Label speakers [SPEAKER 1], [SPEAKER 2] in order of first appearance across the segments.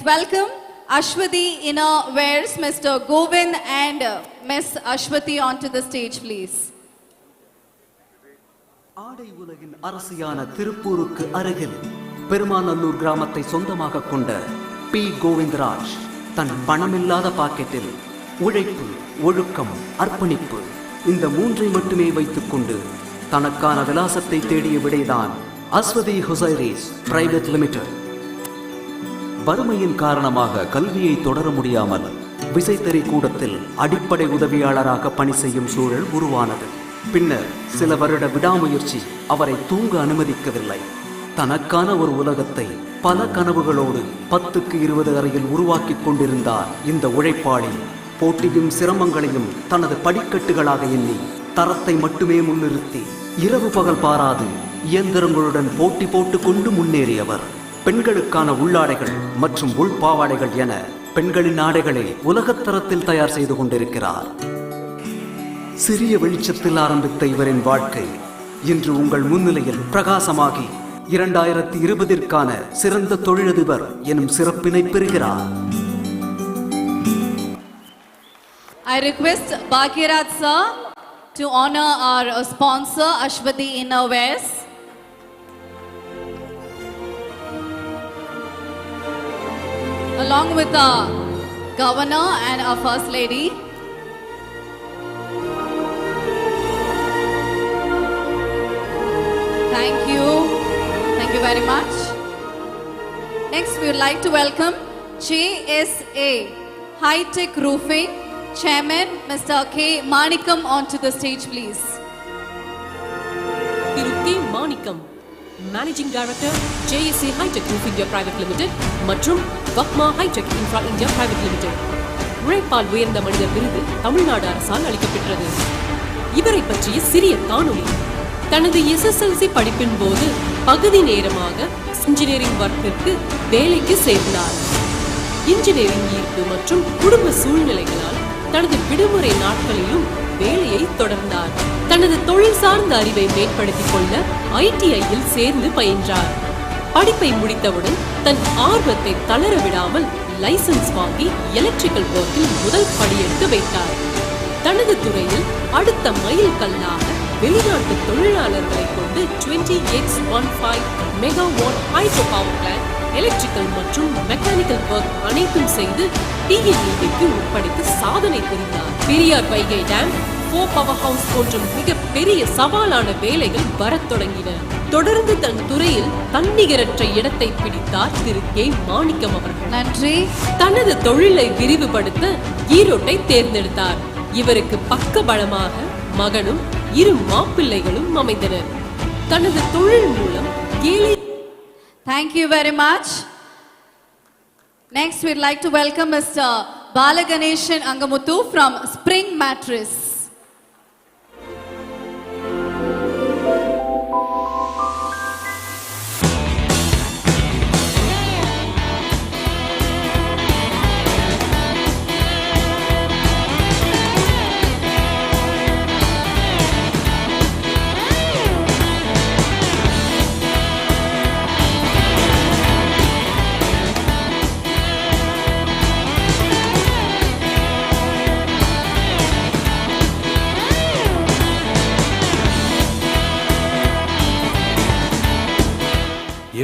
[SPEAKER 1] Let's welcome Ashwati Inner Wears, Mr. Govind and Miss Ashwati onto the stage, please.
[SPEAKER 2] ஆடை உலகின் அரசியான திருப்பூருக்கு அருகில் பெருமாநல்லூர் கிராமத்தை சொந்தமாக கொண்ட பி. கோவிந்தராஜ் தன் பணமில்லாத பாக்கெட்டில் உழைப்பு, ஒழுக்கம், அர்ப்பணிப்பு இந்த மூன்றை மட்டுமே வைத்துக்கொண்டு தனக்கான விலாசத்தை தேடிய விடைதான் அஸ்வதி ஹுசைரீஸ் பிரைவேட் லிமிடெட். வறுமையின் காரணமாக கல்வியை தொடர முடியாமல் விசைத்தறி கூடத்தில் அடிப்படை உதவியாளராக பணி செய்யும் சூழல் உருவானது. பின்னர் சில வருட விடாமுயற்சி அவரை தூங்க அனுமதிக்கவில்லை. தனக்கான ஒரு உலகத்தை பல கனவுகளோடு 10க்கு 20 அறையில் உருவாக்கி கொண்டிருந்தார் இந்த உழைப்பாளி. போட்டியும் சிரமங்களையும் தனது படிக்கட்டுகளாக எண்ணி தரத்தை மட்டுமே முன்னிறுத்தி இரவு பகல் பாராது இயந்திரங்களுடன் போட்டி போட்டு கொண்டு முன்னேறியவர். பெண்களுக்கான உள்ளாடைகள் மற்றும் உள்பாவாடைகள் என பெண்களின் ஆடைகளை உலகத்தரத்தில் தயார் செய்து கொண்டிருக்கிறார். சிறிய வெளிச்சத்தில் ஆரம்பித்த இவரின் வாழ்க்கை இன்று உங்கள் முன்னிலையில் பிரகாசமாகி 2020ற்கான சிறந்த தொழிலதிபர் எனும் சிறப்பினை பெறுகிறார்.
[SPEAKER 1] I request Bhagiraj sir to honor our sponsor Ashwati Inner Wears. Along with our governor and our first lady. Thank you very much. Next we would like to welcome JSA High Tech Roofing Chairman Mr. K. Manikam onto the stage, please.
[SPEAKER 3] Thiru K. Manikam, Managing Director, JSA High Tech Roofing India Private Limited மற்றும் வக்மா High Tech Infra India Private Limited. உழைப்பால் உயர்ந்த மனிதர் விருது தமிழ்நாடு அரசால் அளிக்கப்பெற்றது. இவரை பற்றிய சிறிய காணொளி. தனது SSLC படிப்பின் போது பகுதி நேரமாக இன்ஜினியரிங் ஒர்க்கிற்கு வேலைக்கு சேர்ந்தார். இன்ஜினியரிங் ஈர்ப்பு மற்றும் குடும்ப சூழ்நிலைகளால் தனது விடுமுறை நாட்களிலும் வேலையை தொடர்ந்தார். தனது தொழில் சார்ந்த அறிவை மேம்படுத்திக் கொள்ள ITIயில் சேர்ந்து பயின்றார். படிப்பை முடித்தவுடன் தன் ஆர்வத்தை தளர விடாமல் லைசன்ஸ் வாங்கி எலக்ட்ரிக்கல் ஒர்க்கில் முதல் படியெடுத்து வைத்தார். தனது துறையில் அடுத்த மைல் கல்லாக வெளிநாட்டு தொழிலாளர்களை கொண்டு 20x15 megawatt hydro power plant electrical மற்றும் மெக்கானிக்கல் ஒர்க் அனைத்தும் செய்து TNEBக்கு உட்படுத்தி சாதனை புரிந்தார். Periyar Vaigai dam, 4 power house போன்ற மிக பெரிய சவாலான வேலைகள் வரத் தொடங்கின. தொடர்ந்து தன் துறையில் தன்னிகரற்ற இடத்தை பிடித்தார் திரு கே. மாணிக்கம் அவர்கள்.
[SPEAKER 1] நன்றி.
[SPEAKER 3] தனது தொழிலை விரிவுபடுத்த ஈரோட்டை தேர்ந்தெடுத்தார். இவருக்கு பக்க பலமாக மகனும் 2 மாப்பிள்ளைகளும் அமைந்தனர். தனது தொழில் மூலம் ஏழை.
[SPEAKER 1] Thank you very much. Next we'd like to welcome Mr. Balaganeshan Angamuthu from Spring Mattress.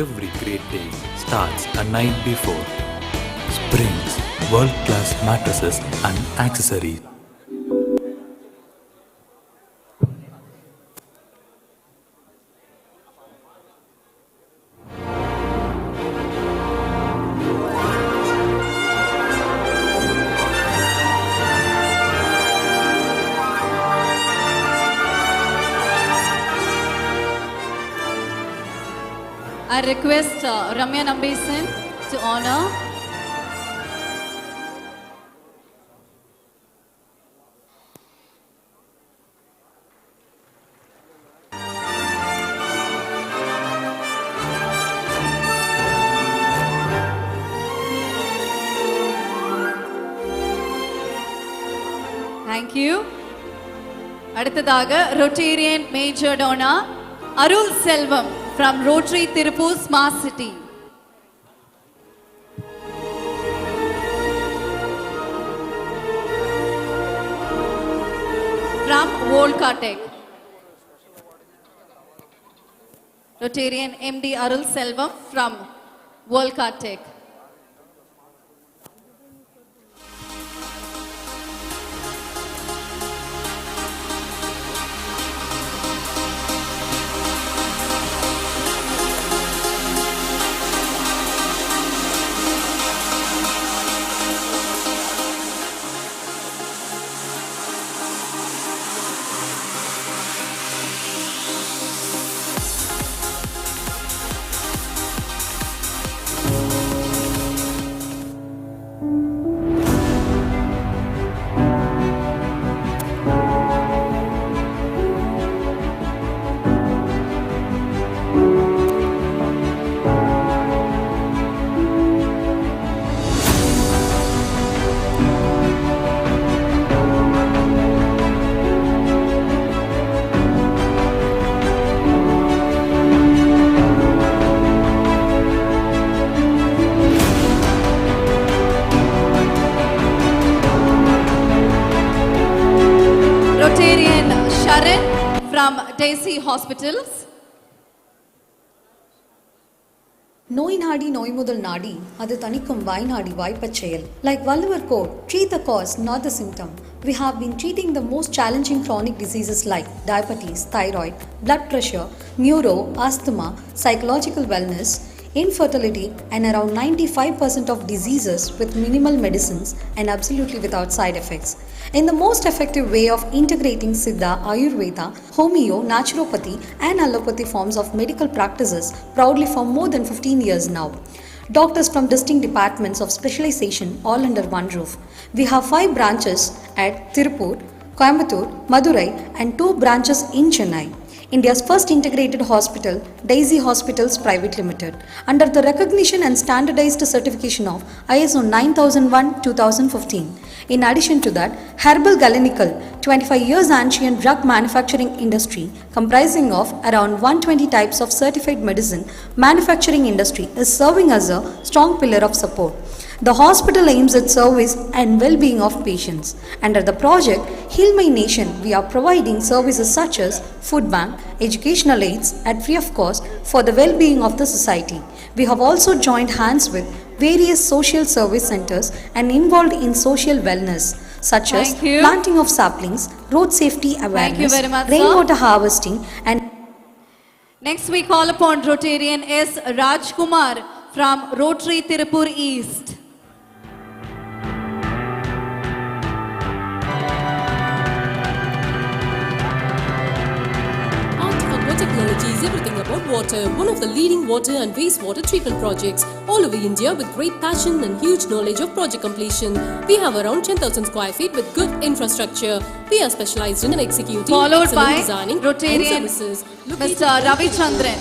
[SPEAKER 4] Every great day starts a night before. Springs, world-class mattresses and accessories.
[SPEAKER 1] I request Ramya Nambesan to honor. Thank you. அடுத்ததாக Rotarian Major Donor Arul Selvam from Rotary Tirupur Smart City. Volcartech. Rotarian MD Arul Selvam from Volcartech. Rotarian Sharan from Daisy Hospitals.
[SPEAKER 5] நோய் நாடி நோய் முதல் நாடி அது தணிக்கும் வாய் நாடி வாய்ப்பச் செயல். Like Valluvar quote, treat the cause, not the symptom. We have been treating the most challenging chronic diseases like diabetes, thyroid, blood pressure, neuro, asthma, psychological wellness, infertility, and around 95% of diseases with minimal medicines and absolutely without side effects. In the most effective way of integrating Siddha, Ayurveda, Homeo, Naturopathy, and Allopathy forms of medical practices proudly for more than 15 years now. Doctors from distinct departments of specialization all under one roof. We have 5 branches at Tirupur, Coimbatore, Madurai, and 2 branches in Chennai. India's first integrated hospital, Daisy Hospitals Private Limited, under the recognition and standardized certification of ISO 9001:2015. In addition to that, Herbal Galenical, 25 years ancient drug manufacturing industry comprising of around 120 types of certified medicine manufacturing industry is serving as a strong pillar of support. The hospital aims at service and well-being of patients. Under the project Heal My Nation, we are providing services such as food bank, educational aids at free of cost for the well-being of the society. We have also joined hands with various social service centers and involved in social wellness such as
[SPEAKER 1] Thank you.
[SPEAKER 5] planting of saplings, road safety awareness,
[SPEAKER 1] Thank you very much, sir.
[SPEAKER 5] rainwater harvesting, and
[SPEAKER 1] Next we call upon Rotarian S. Rajkumar from Rotary Tirupur East.
[SPEAKER 3] Technology is everything about water, one of the leading water and wastewater treatment projects all over India with great passion and huge knowledge of project completion. We have around 10,000 square feet with good infrastructure. We are specialized in executing
[SPEAKER 1] Followed
[SPEAKER 3] excellent
[SPEAKER 1] by
[SPEAKER 3] designing
[SPEAKER 1] Rotarian
[SPEAKER 3] and services.
[SPEAKER 1] Mr. Ravichandran.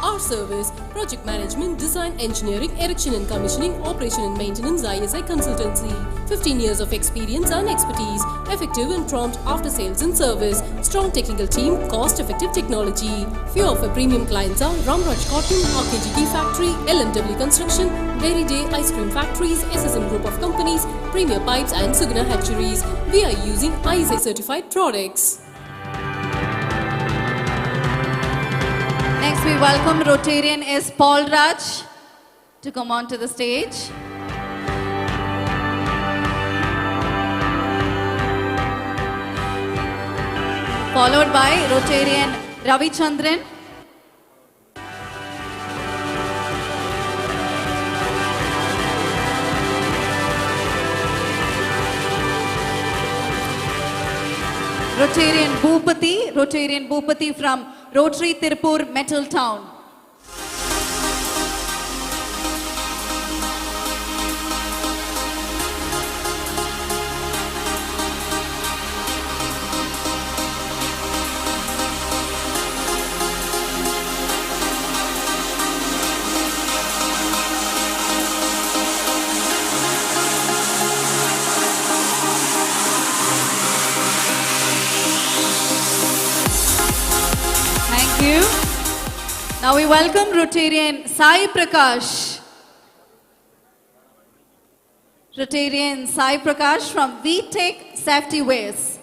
[SPEAKER 3] Our service, project management, design, engineering, erection and commissioning, operation and maintenance, ISI consultancy. 15 years of experience and expertise, effective and prompt after sales and service, strong technical team, cost-effective technology. Few of our premium clients are Ramraj Cotton, RKG Tea Factory, LMW Construction, Dairy Day Ice Cream Factories, SSM Group of Companies, Premier Pipes and Suguna Hatcheries. We are using ISI certified products.
[SPEAKER 1] Next we welcome Rotarian S. Paul Raj to come on to the stage. Followed by Rotarian Ravichandran. Rotarian Bhupati from Rotary Tirupur Metal Town. Thank you. Now we welcome Rotarian Sai Prakash. Rotarian Sai Prakash from VTech Safety Wares.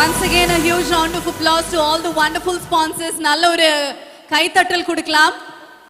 [SPEAKER 1] Once again a huge round of applause to all the wonderful sponsors. நல்ல ஒரு கைத்தட்டல் கொடுக்கலாம்.